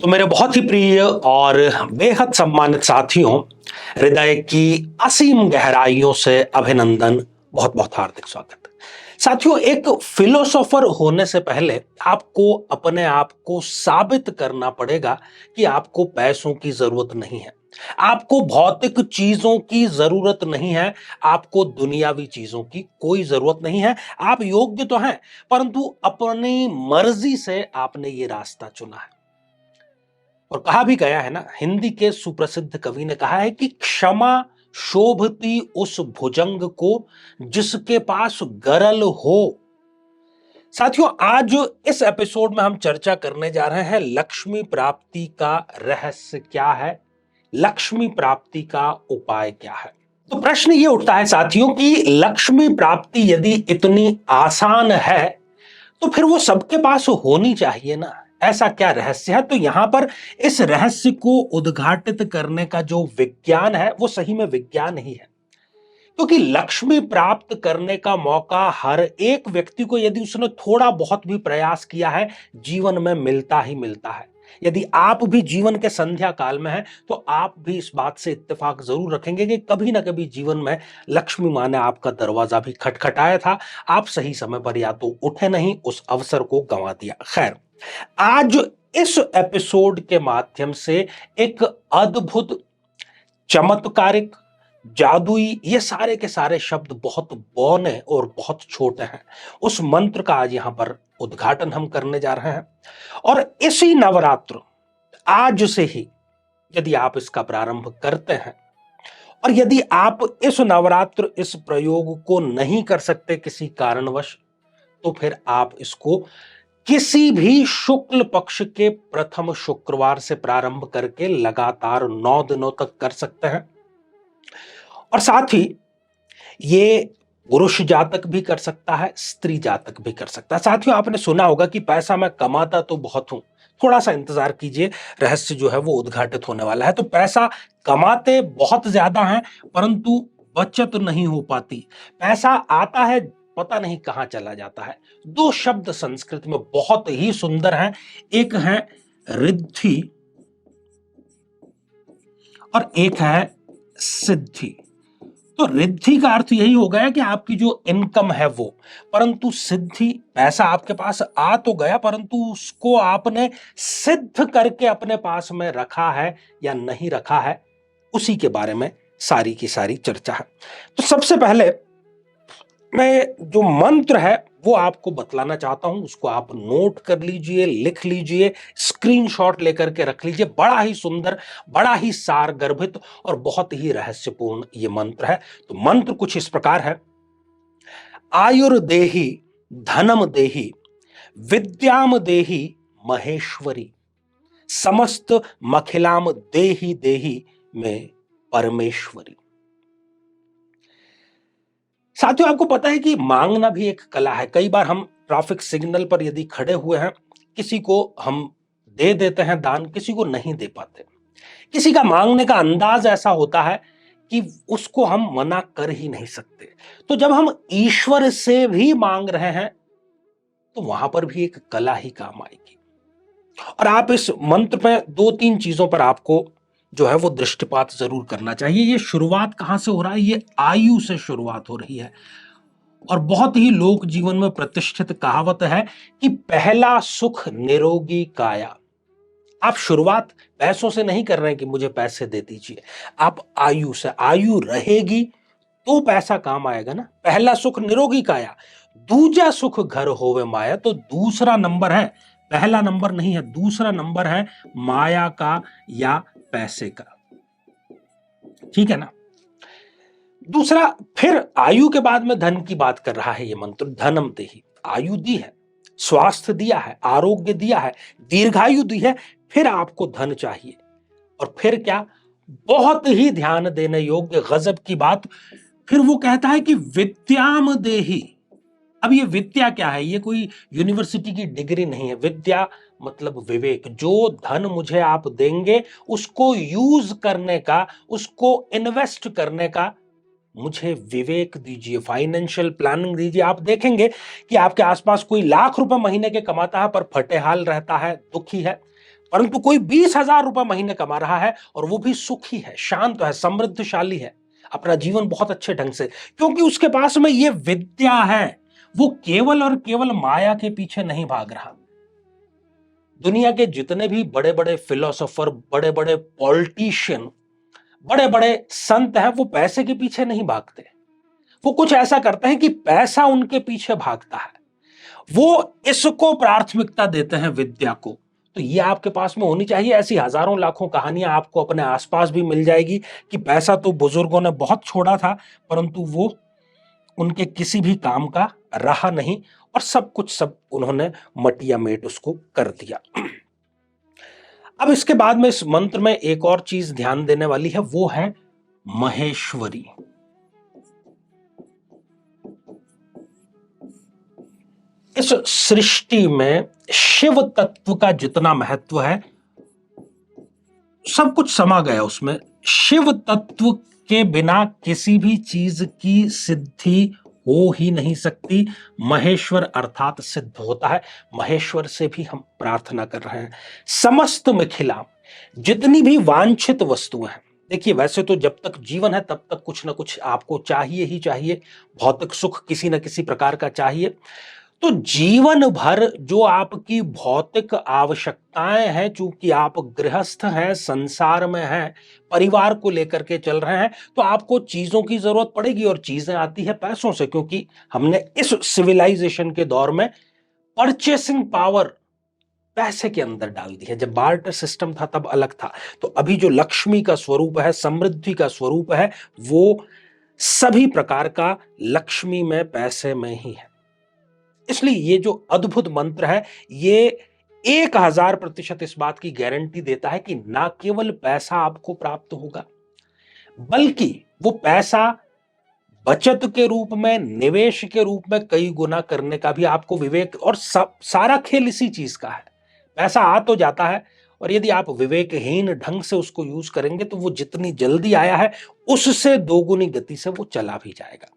तो मेरे बहुत ही प्रिय और बेहद सम्मानित साथियों, हृदय की असीम गहराइयों से अभिनंदन, बहुत बहुत हार्दिक स्वागत। साथियों, एक फिलोसोफर होने से पहले आपको अपने आप को साबित करना पड़ेगा कि आपको पैसों की जरूरत नहीं है, आपको भौतिक चीजों की जरूरत नहीं है, आपको दुनियावी चीजों की कोई जरूरत नहीं है। आप योग्य तो हैं, परंतु अपनी मर्जी से आपने ये रास्ता चुना है। और कहा भी गया है ना, हिंदी के सुप्रसिद्ध कवि ने कहा है कि क्षमा शोभती उस भुजंग को जिसके पास गरल हो। साथियों, आज इस एपिसोड में हम चर्चा करने जा रहे हैं लक्ष्मी प्राप्ति का रहस्य क्या है, लक्ष्मी प्राप्ति का उपाय क्या है। तो प्रश्न ये उठता है साथियों कि लक्ष्मी प्राप्ति यदि इतनी आसान है तो फिर वो सबके पास होनी चाहिए ना। ऐसा क्या रहस्य है? तो यहां पर इस रहस्य को उद्घाटित करने का जो विज्ञान है वो सही में विज्ञान ही है, क्योंकि लक्ष्मी प्राप्त करने का मौका हर एक व्यक्ति को यदि उसने थोड़ा बहुत भी प्रयास किया है जीवन में मिलता ही मिलता है। यदि आप भी जीवन के संध्या काल में हैं तो आप भी इस बात से इत्तेफाक जरूर रखेंगे कि कभी ना कभी जीवन में लक्ष्मी माँ ने आपका दरवाजा भी खटखटाया था, आप सही समय पर या तो उठे नहीं, उस अवसर को गंवा दिया। खैर, आज इस एपिसोड के माध्यम से एक अद्भुत, चमत्कारिक, जादुई, ये सारे के सारे शब्द बहुत बौने और बहुत छोटे हैं, उस मंत्र का आज यहां पर उद्घाटन हम करने जा रहे हैं। और इसी नवरात्र, आज से ही यदि आप इसका प्रारंभ करते हैं और यदि आप इस नवरात्र इस प्रयोग को नहीं कर सकते किसी कारणवश, तो फिर आप इसको किसी भी शुक्ल पक्ष के प्रथम शुक्रवार से प्रारंभ करके लगातार 9 दिनों तक कर सकते हैं। और साथ ही ये पुरुष जातक भी कर सकता है, स्त्री जातक भी कर सकता है। साथियों, आपने सुना होगा कि पैसा मैं कमाता तो बहुत हूं, थोड़ा सा इंतजार कीजिए, रहस्य जो है वो उद्घाटित होने वाला है। तो पैसा कमाते बहुत ज्यादा हैं, परंतु बचत नहीं हो पाती। पैसा आता है, पता नहीं कहां चला जाता है। दो शब्द संस्कृत में बहुत ही सुंदर हैं, एक है रिद्धि और एक है सिद्धि। तो रिद्धि का अर्थ यही हो गया कि आपकी जो इनकम है वो, परंतु सिद्धि, पैसा आपके पास आ तो गया परंतु उसको आपने सिद्ध करके अपने पास में रखा है या नहीं रखा है, उसी के बारे में सारी की सारी चर्चा है। तो सबसे पहले मैं जो मंत्र है वो आपको बतलाना चाहता हूं, उसको आप नोट कर लीजिए, लिख लीजिए, स्क्रीनशॉट लेकर के रख लीजिए। बड़ा ही सुंदर, बड़ा ही सारगर्भित और बहुत ही रहस्यपूर्ण ये मंत्र है। तो मंत्र कुछ इस प्रकार है: आयुर्देहि धनम देहि विद्याम देहि महेश्वरी समस्त मखिलाम देहि देहि में परमेश्वरी। साथियों, आपको पता है कि मांगना भी एक कला है। कई बार हम ट्रैफिक सिग्नल पर यदि खड़े हुए हैं, किसी को हम दे देते हैं दान, किसी को नहीं दे पाते। किसी का मांगने का अंदाज ऐसा होता है कि उसको हम मना कर ही नहीं सकते। तो जब हम ईश्वर से भी मांग रहे हैं तो वहां पर भी एक कला ही काम आएगी। और आप इस मंत्र में दो तीन चीजों पर आपको जो है वो दृष्टिपात जरूर करना चाहिए। ये शुरुआत कहां से हो रहा है? ये आयु से शुरुआत हो रही है। और बहुत ही लोक जीवन में प्रतिष्ठित कहावत है कि पहला सुख निरोगी काया। आप शुरुआत पैसों से नहीं कर रहे हैं कि मुझे पैसे दे दीजिए, आप आयु से, आयु रहेगी तो पैसा काम आएगा ना। पहला सुख निरोगी काया, दूजा सुख घर होवे माया। तो दूसरा नंबर है, पहला नंबर नहीं है, दूसरा नंबर है माया का या पैसे का। ठीक है ना। दूसरा, फिर आयु के बाद में धन की बात कर रहा है ये मंत्र। धनम देहि, आयु दी है, स्वास्थ्य दिया है, आरोग्य दिया है, दीर्घायु दी है, फिर आपको धन चाहिए। और फिर क्या, बहुत ही ध्यान देने योग्य गजब की बात, फिर वो कहता है कि विद्याम देहि। अब ये विद्या क्या है? ये कोई यूनिवर्सिटी की डिग्री नहीं है। विद्या मतलब विवेक। जो धन मुझे आप देंगे उसको यूज करने का, उसको इन्वेस्ट करने का मुझे विवेक दीजिए, फाइनेंशियल प्लानिंग दीजिए। आप देखेंगे कि आपके आसपास कोई लाख रुपए महीने के कमाता है पर फटेहाल रहता है, दुखी है, परंतु कोई 20,000 रुपए महीने कमा रहा है और वो भी सुखी है, शांत है, समृद्धशाली है, अपना जीवन बहुत अच्छे ढंग से, क्योंकि उसके पास में ये विद्या है। वो केवल और केवल माया के पीछे नहीं भाग रहा। दुनिया के जितने भी बड़े बड़े फिलोसोफर, बड़े बड़े पॉलिटिशियन, बड़े बड़े संत हैं, वो पैसे के पीछे नहीं भागते। वो कुछ ऐसा करते हैं कि पैसा उनके पीछे भागता है। वो इसको प्राथमिकता देते हैं, विद्या को। तो ये आपके पास में होनी चाहिए। ऐसी हजारों लाखों कहानियां आपको अपने आसपास भी मिल जाएगी कि पैसा तो बुजुर्गों ने बहुत छोड़ा था, परंतु वो उनके किसी भी काम का रहा नहीं और सब उन्होंने मटिया मेट उसको कर दिया। अब इसके बाद में इस मंत्र में एक और चीज ध्यान देने वाली है, वो है महेश्वरी। इस सृष्टि में शिव तत्व का जितना महत्व है, सब कुछ समा गया उसमें। शिव तत्व के बिना किसी भी चीज की सिद्धि हो ही नहीं सकती। महेश्वर अर्थात सिद्ध होता है। महेश्वर से भी हम प्रार्थना कर रहे हैं। समस्त मिथिला, जितनी भी वांछित वस्तुएं हैं, देखिए वैसे तो जब तक जीवन है तब तक कुछ ना कुछ आपको चाहिए ही चाहिए, भौतिक सुख किसी न किसी प्रकार का चाहिए। तो जीवन भर जो आपकी भौतिक आवश्यकताएं हैं, चूंकि आप गृहस्थ हैं, संसार में हैं, परिवार को लेकर के चल रहे हैं, तो आपको चीजों की जरूरत पड़ेगी और चीजें आती है पैसों से, क्योंकि हमने इस सिविलाइजेशन के दौर में परचेसिंग पावर पैसे के अंदर डाल दी है। जब बार्टर सिस्टम था तब अलग था। तो अभी जो लक्ष्मी का स्वरूप है, समृद्धि का स्वरूप है, वो सभी प्रकार का लक्ष्मी में, पैसे में ही है। इसलिए ये जो अद्भुत मंत्र है, ये 1000% इस बात की गारंटी देता है कि ना केवल पैसा आपको प्राप्त होगा, बल्कि वो पैसा बचत के रूप में, निवेश के रूप में कई गुना करने का भी आपको विवेक, और सारा खेल इसी चीज का है। पैसा आ तो जाता है, और यदि आप विवेकहीन ढंग से उसको यूज करेंगे तो वो जितनी जल्दी आया है उससे दोगुनी गति से वो चला भी जाएगा।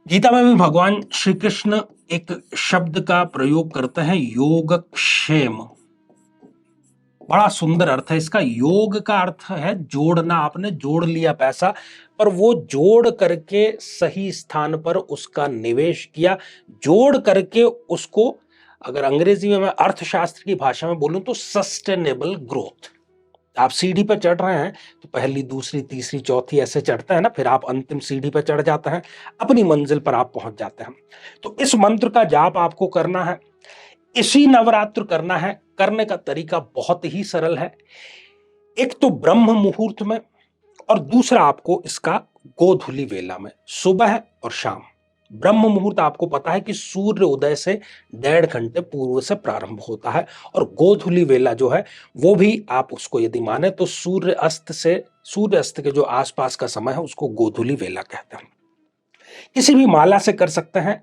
गीता में भी भगवान श्री कृष्ण एक शब्द का प्रयोग करते हैं, योगक्षेम। बड़ा सुंदर अर्थ है इसका। योग का अर्थ है जोड़ना। आपने जोड़ लिया पैसा, पर वो जोड़ करके सही स्थान पर उसका निवेश किया, जोड़ करके उसको, अगर अंग्रेजी में मैं अर्थशास्त्र की भाषा में बोलूं तो सस्टेनेबल ग्रोथ। आप सीढ़ी पर चढ़ रहे हैं तो पहली, दूसरी, तीसरी, चौथी ऐसे चढ़ते हैं ना, फिर आप अंतिम सीढ़ी पर चढ़ जाते हैं, अपनी मंजिल पर आप पहुंच जाते हैं। तो इस मंत्र का जाप आपको करना है, इसी नवरात्र करना है। करने का तरीका बहुत ही सरल है। एक तो ब्रह्म मुहूर्त में, और दूसरा आपको इसका गोधूली वेला में, सुबह और शाम। ब्रह्म मुहूर्त आपको पता है कि सूर्य उदय से 1.5 घंटे पूर्व से प्रारंभ होता है, और गोधूली वेला जो है वो भी आप उसको यदि माने तो सूर्य अस्त के जो आसपास का समय है उसको गोधूली वेला कहते हैं। किसी भी माला से कर सकते हैं।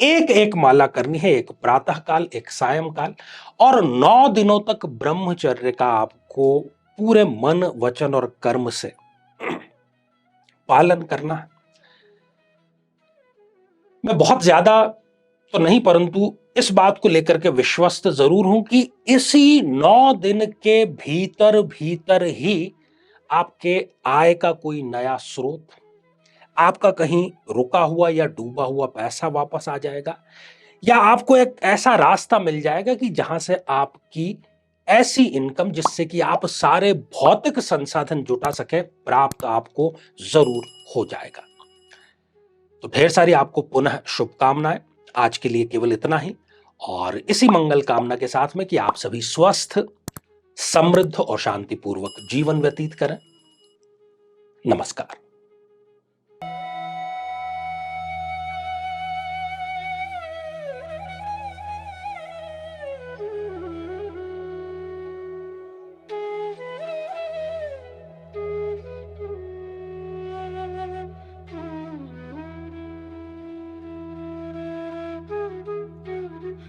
एक एक माला करनी है, एक प्रातः काल, एक सायंकाल, और 9 दिनों तक ब्रह्मचर्य का आपको पूरे मन, वचन और कर्म से पालन करना है। मैं बहुत ज्यादा तो नहीं, परंतु इस बात को लेकर के विश्वस्त जरूर हूं कि इसी 9 दिन के भीतर भीतर ही आपके आय का कोई नया स्रोत, आपका कहीं रुका हुआ या डूबा हुआ पैसा वापस आ जाएगा, या आपको एक ऐसा रास्ता मिल जाएगा कि जहां से आपकी ऐसी इनकम जिससे कि आप सारे भौतिक संसाधन जुटा सके, प्राप्त आपको जरूर हो जाएगा। तो ढेर सारी आपको पुनः शुभकामनाएं। आज के लिए केवल इतना ही, और इसी मंगल कामना के साथ में कि आप सभी स्वस्थ, समृद्ध और शांतिपूर्वक जीवन व्यतीत करें। नमस्कार।